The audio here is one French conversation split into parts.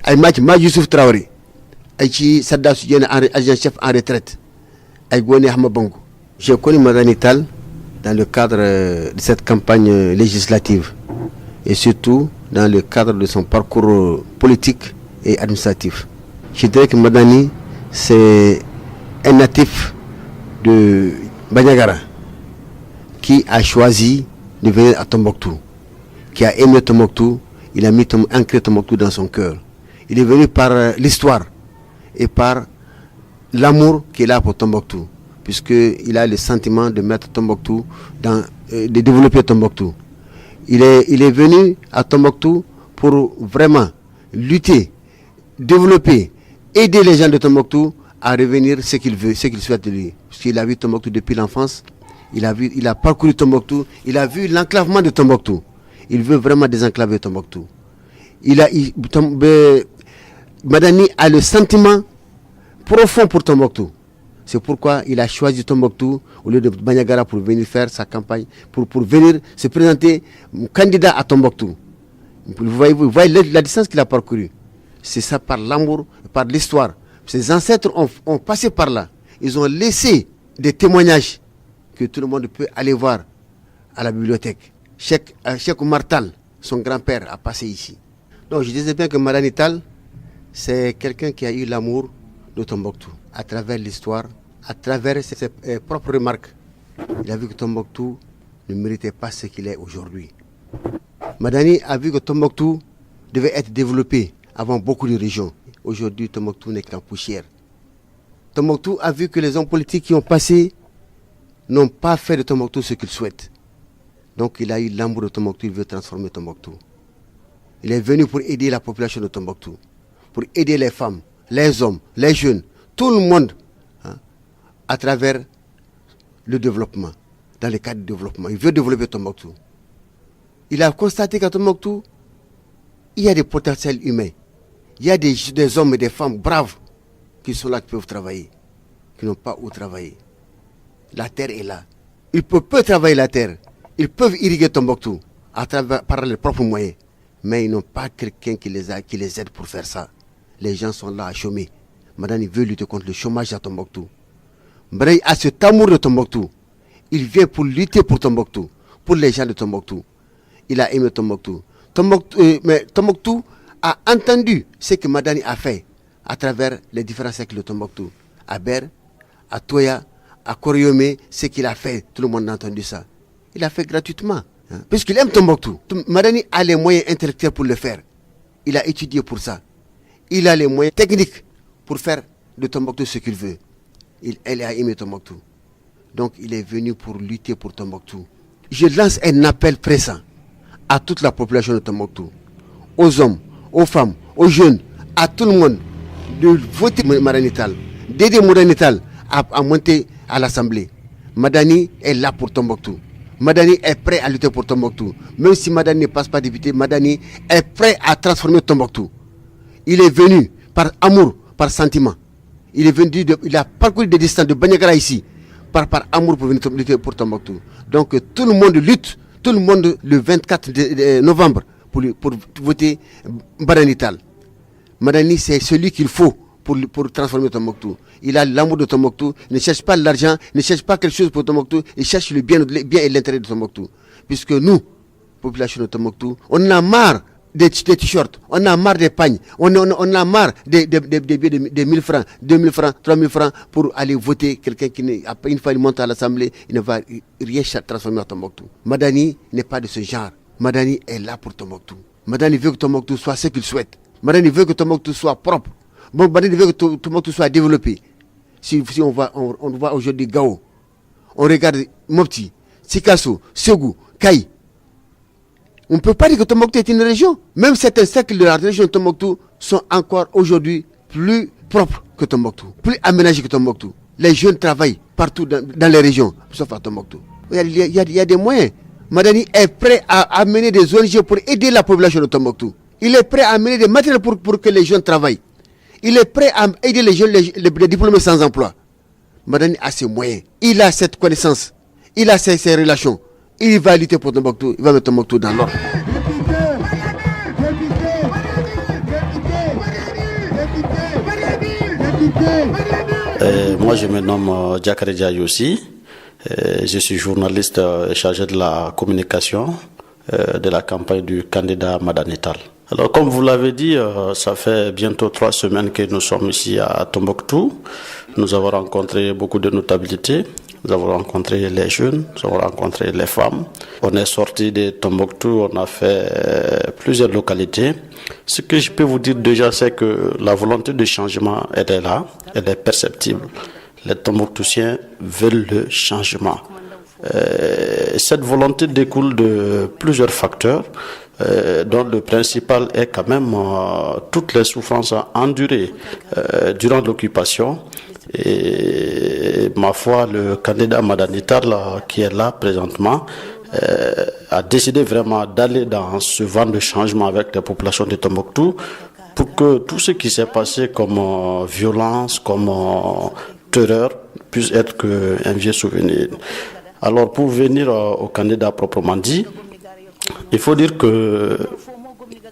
ay Youssouf Traoré ay ci Sadda Soudiane agent chef en retraite ay Gone Ahmed Bongo. J'ai connu Madani Tall dans le cadre de cette campagne législative et surtout dans le cadre de son parcours politique et administratif. Je dirais que Madani, c'est un natif de Bandiagara qui a choisi de venir à Tombouctou, qui a aimé Tombouctou, il a ancré Tombouctou dans son cœur. Il est venu par l'histoire et par l'amour qu'il a pour Tombouctou, puisqu'il a le sentiment de mettre Tombouctou, de développer Tombouctou. Il est venu à Tombouctou pour vraiment lutter, développer, aider les gens de Tombouctou à revenir ce qu'il veut, ce qu'il souhaite de lui. Parce qu'il a vu Tombouctou depuis l'enfance, il a parcouru Tombouctou, il a vu l'enclavement de Tombouctou. Il veut vraiment désenclaver Tombouctou. Madani a le sentiment profond pour Tombouctou. C'est pourquoi il a choisi Tombouctou au lieu de Bandiagara pour venir faire sa campagne, pour venir se présenter candidat à Tombouctou. Vous voyez la distance qu'il a parcourue. C'est ça par l'amour, par l'histoire. Ses ancêtres ont passé par là. Ils ont laissé des témoignages que tout le monde peut aller voir à la bibliothèque. Cheikh Oumar Tall, son grand-père, a passé ici. Donc je disais bien que Madani Tall, c'est quelqu'un qui a eu l'amour de Tombouctou à travers l'histoire, à travers ses propres remarques. Il a vu que Tombouctou ne méritait pas ce qu'il est aujourd'hui. Madani a vu que Tombouctou devait être développé avant beaucoup de régions. Aujourd'hui, Tombouctou n'est qu'en poussière. Tombouctou a vu que les hommes politiques qui ont passé n'ont pas fait de Tombouctou ce qu'ils souhaitent. Donc il a eu l'amour de Tombouctou, il veut transformer Tombouctou. Il est venu pour aider la population de Tombouctou, pour aider les femmes, les hommes, les jeunes, tout le monde, à travers le développement, dans le cadre du développement. Il veut développer Tombouctou. Il a constaté qu'à Tombouctou, il y a des potentiels humains. Il y a des hommes et des femmes braves qui sont là, qui peuvent travailler, qui n'ont pas où travailler. La terre est là. Ils peuvent travailler la terre. Ils peuvent irriguer Tombouctou par leurs propres moyens. Mais ils n'ont pas quelqu'un qui les aide pour faire ça. Les gens sont là à chômer. Madani veut lutter contre le chômage à Tombouctou. Madani a cet amour de Tombouctou. Il vient pour lutter pour Tombouctou, pour les gens de Tombouctou. Il a aimé Tombouctou. Mais Tombouctou a entendu ce que Madani a fait à travers les différents cercles de Tombouctou. À Ber, à Toya, à Koriomé, ce qu'il a fait, tout le monde a entendu ça. Il a fait gratuitement, puisqu'il aime Tombouctou. Madani a les moyens intellectuels pour le faire. Il a étudié pour ça. Il a les moyens techniques pour faire de Tombouctou ce qu'il veut. Elle a aimé Tombouctou. Donc il est venu pour lutter pour Tombouctou. Je lance un appel pressant à toute la population de Tombouctou, aux hommes, aux femmes, aux jeunes, à tout le monde, de voter Madani Tall, d'aider Madani Tall à monter à l'Assemblée. Madani est là pour Tombouctou. Madani est prêt à lutter pour Tombouctou. Même si Madani ne passe pas député, Madani est prêt à transformer Tombouctou. Il est venu par amour, par sentiment. Il est venu, il a parcouru des distances de Bandiagara ici, par amour pour venir lutter pour Tombouctou. Donc tout le monde lutte, tout le monde le 24 novembre pour voter Madani Tall. Madani, c'est celui qu'il faut pour transformer Tombouctou. Il a l'amour de Tombouctou, il ne cherche pas l'argent, il ne cherche pas quelque chose pour Tombouctou, il cherche le bien et l'intérêt de Tombouctou. Puisque nous, population de Tombouctou, on a marre des t-shirts, on a marre des pagnes, on a marre des billets de 1000 francs, 2000 francs, 3000 francs pour aller voter quelqu'un qui, une fois il monte à l'Assemblée, il ne va rien transformer à Tombouctou. Madani n'est pas de ce genre. Madani est là pour Tombouctou. Madani veut que Tombouctou soit ce qu'il souhaite. Madani veut que Tombouctou soit propre. Madani veut que Tombouctou soit développé. Si on voit aujourd'hui Gao, on regarde Mopti, Sikasso, Ségou, Kaï. On ne peut pas dire que Tombouctou est une région. Même certains cercles de la région de Tombouctou sont encore aujourd'hui plus propres que Tombouctou, plus aménagés que Tombouctou. Les jeunes travaillent partout dans les régions, sauf à Tombouctou. Il y a des moyens. Madani est prêt à amener des ONG pour aider la population de Tombouctou. Il est prêt à amener des matériels pour que les jeunes travaillent. Il est prêt à aider les jeunes, les diplômés sans emploi. Madani a ses moyens. Il a cette connaissance. Il a ses relations. Il va lutter pour Tombouctou. Il va mettre Tombouctou dans l'ordre. Moi, je me nomme Diakare Yossi. Je suis journaliste chargé de la communication de la campagne du candidat Madanital. Alors, comme vous l'avez dit, ça fait bientôt 3 semaines que nous sommes ici à Tombouctou. Nous avons rencontré beaucoup de notabilités. Nous avons rencontré les jeunes, nous avons rencontré les femmes. On est sorti de Tombouctou, on a fait plusieurs localités. Ce que je peux vous dire déjà, c'est que la volonté de changement, elle est là, elle est perceptible. Les Tombouctoutiens veulent le changement. Cette volonté découle de plusieurs facteurs, dont le principal est quand même toutes les souffrances endurées durant l'occupation. Et ma foi, le candidat Madanital qui est là présentement a décidé vraiment d'aller dans ce vent de changement avec la population de Tombouctou pour que tout ce qui s'est passé comme violence, comme terreur puisse être qu'un vieux souvenir. Alors pour venir au candidat proprement dit, il faut dire que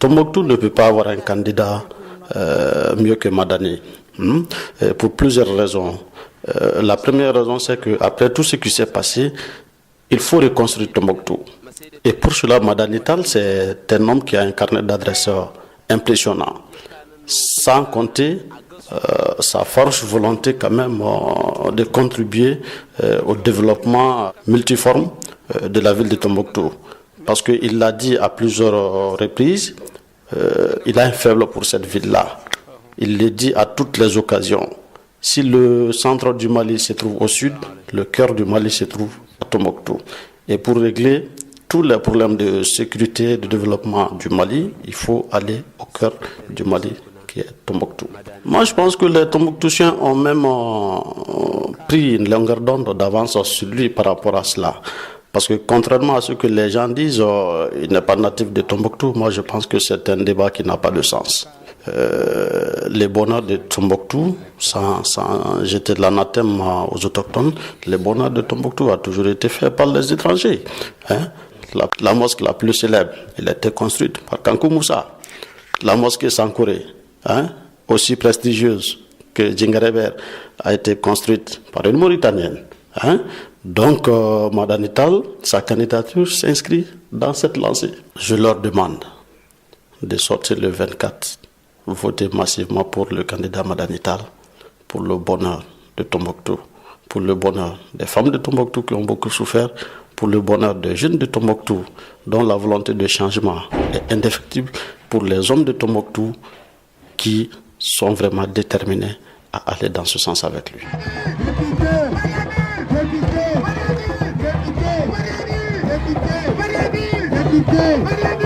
Tombouctou ne peut pas avoir un candidat mieux que Madani. Pour plusieurs raisons. La première raison, c'est qu'après tout ce qui s'est passé, il faut reconstruire Tombouctou. Et pour cela, Madanital, c'est un homme qui a un carnet d'adresse impressionnant. Sans compter sa forte volonté quand même de contribuer au développement multiforme de la ville de Tombouctou. Parce qu'il l'a dit à plusieurs reprises, il a un faible pour cette ville-là. Il le dit à toutes les occasions. Si le centre du Mali se trouve au sud, le cœur du Mali se trouve à Tombouctou. Et pour régler tous les problèmes de sécurité et de développement du Mali, il faut aller au cœur du Mali, qui est Tombouctou. Moi, je pense que les Tombouctoutiens ont même pris une longueur d'onde d'avance sur lui par rapport à cela. Parce que contrairement à ce que les gens disent, il n'est pas natif de Tombouctou. Moi, je pense que c'est un débat qui n'a pas de sens. Les bonheurs de Tombouctou, sans jeter de l'anathème aux autochtones, les bonheurs de Tombouctou a toujours été fait par les étrangers. La mosquée la plus célèbre, elle a été construite par Kankou Moussa. La mosquée Sankouré, aussi prestigieuse que Djingareber, a été construite par une Mauritanienne. Donc, Madanital, sa candidature s'inscrit dans cette lancée. Je leur demande de sortir le 24, voter massivement pour le candidat Madanital, pour le bonheur de Tombouctou, pour le bonheur des femmes de Tombouctou qui ont beaucoup souffert, pour le bonheur des jeunes de Tombouctou, dont la volonté de changement est indéfectible, pour les hommes de Tombouctou qui sont vraiment déterminés à aller dans ce sens avec lui. Adila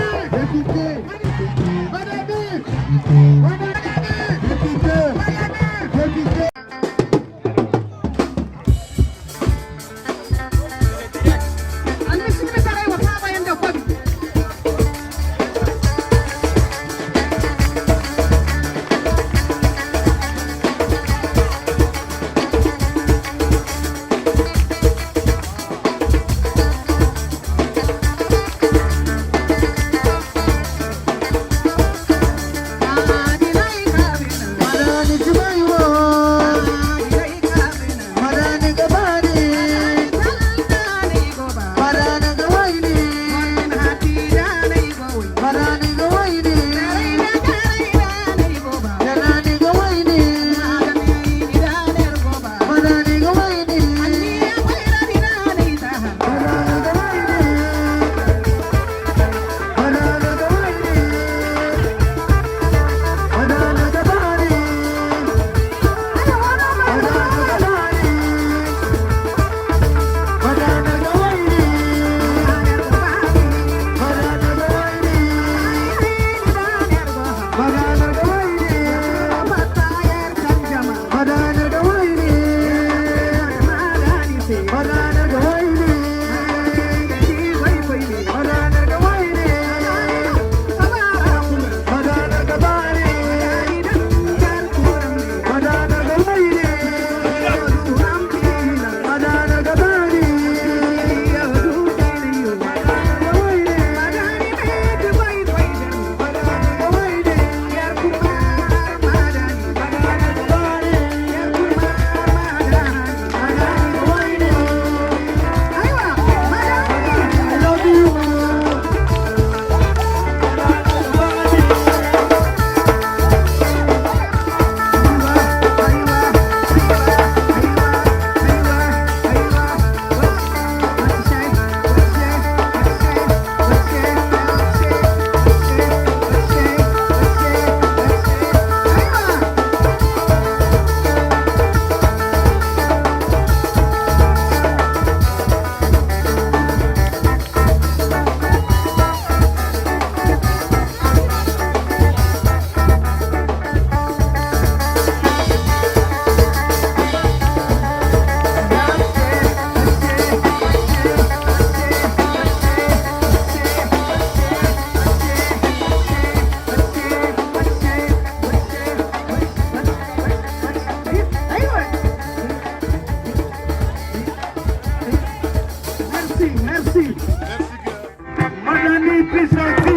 Christian